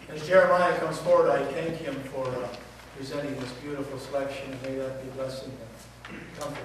As Jeremiah comes forward, I thank him for presenting this beautiful selection, and may that be blessing and comfort.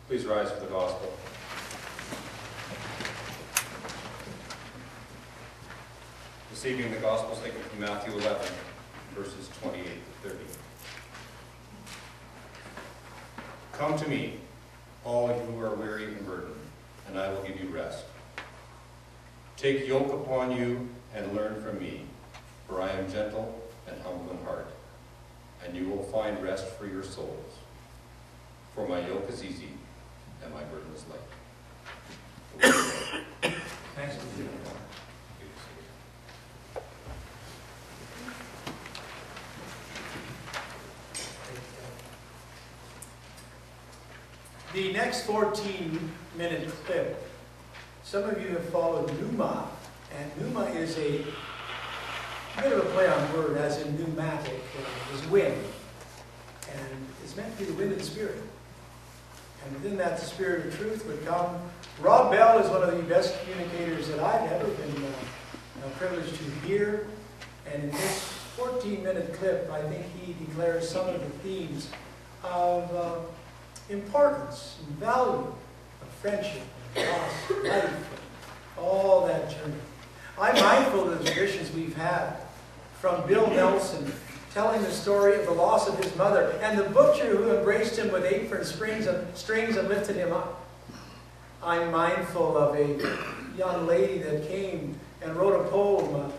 Please rise for the gospel. This evening the gospel is taken from Matthew 11, verses 28 to 30. Come to me, all you who are weary and burdened, and I will give you rest. Take yoke upon you and learn from me, for I am gentle and humble in heart, and you will find rest for your souls. For my yoke is easy and my burden is light. Thanks to you. The next 14-minute clip, some of you have followed Pneuma, and Pneuma is a bit of a play on word, as in pneumatic, is wind, and it's meant to be the wind of the Spirit. And within that, the Spirit of truth would come. Rob Bell is one of the best communicators that I've ever been privileged to hear, and in this 14-minute clip, I think he declares some of the themes of importance and value of friendship, and loss, life, and all that journey. I'm mindful of the traditions we've had from Bill Nelson telling the story of the loss of his mother and the butcher who embraced him with apron strings and lifted him up. I'm mindful of a young lady that came and wrote a poem,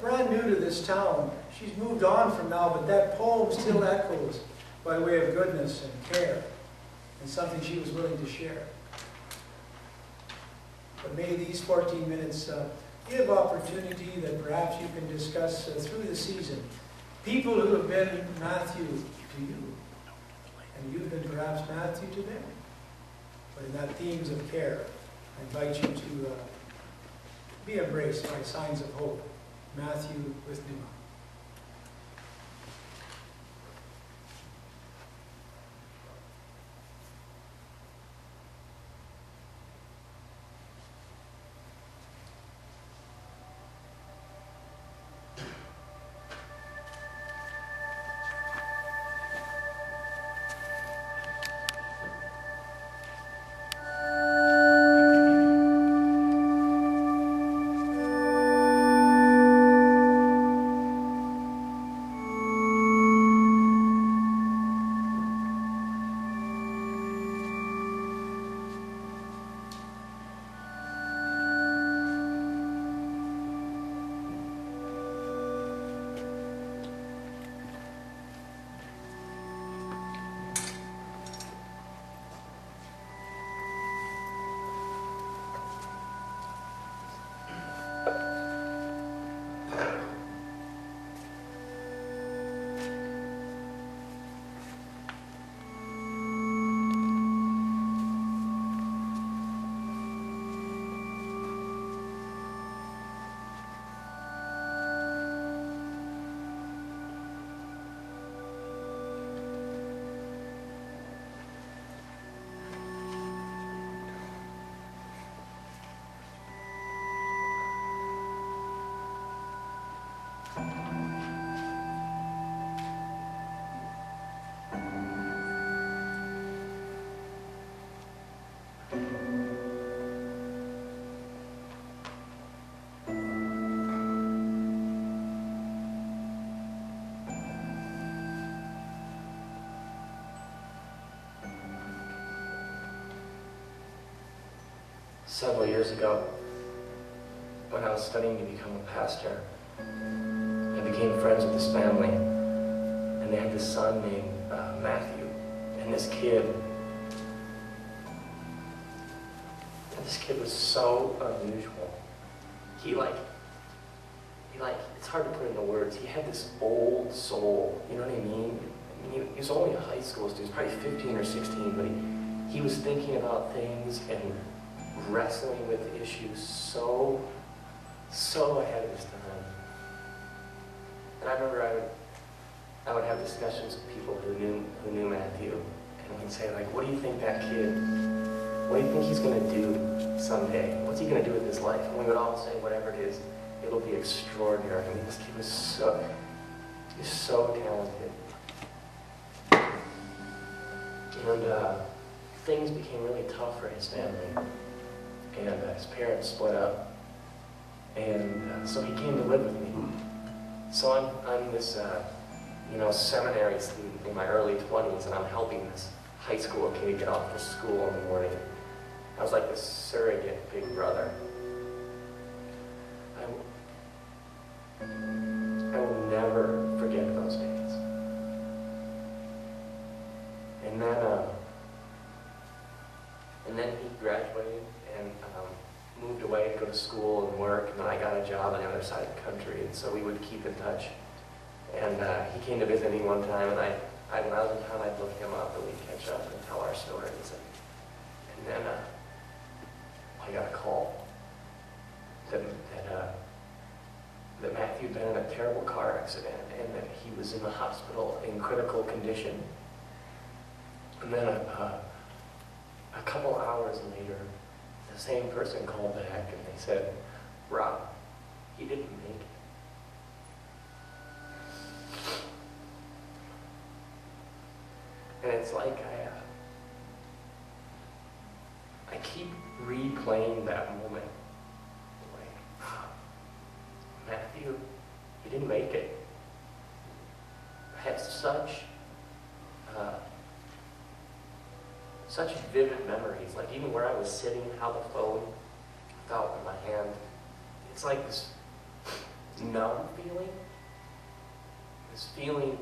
brand new to this town. She's moved on from now, but that poem still echoes. by way of goodness and care, and something she was willing to share. But may these 14 minutes give opportunity that perhaps you can discuss through the season. People who have been Matthew to you, and you've been perhaps Matthew to them. But in that themes of care, I invite you to be embraced by signs of hope. Matthew with Numa. Several years ago, when I was studying to become a pastor, I became friends with this family, and they had this son named Matthew, and this kid was so unusual. He it's hard to put into words. He had this old soul, you know what I mean? He was only a high school student, he was probably 15 or 16, but he was thinking about things and wrestling with issues so ahead of his time. And I remember I would have discussions with people who knew Matthew, and we'd say, like, what do you think that kid, what do you think he's going to do someday? What's he going to do with his life? And we would all say, whatever it is, it'll be extraordinary. I mean, this kid was so talented. And things became really tough for his family. And his parents split up, and so he came to live with me. So I'm this, seminary student in my early 20s, and I'm helping this high school kid get off to school in the morning. I was like this surrogate big brother. I will never forget those days. And then he graduated and moved away to go to school and work, and then I got a job on the other side of the country, and so we would keep in touch. And he came to visit me one time, and when I was in town, I'd look him up, and we'd catch up and tell our stories. And then I got a call that Matthew had been in a terrible car accident, and that he was in the hospital in critical condition. And then a couple hours later, the same person called back and they said, Rob, he didn't make it. And it's like I keep replaying that moment. Like, Matthew, he didn't make it. I have such vivid memories, like even where I was sitting, how the phone felt in my hand. It's like this numb feeling, this feeling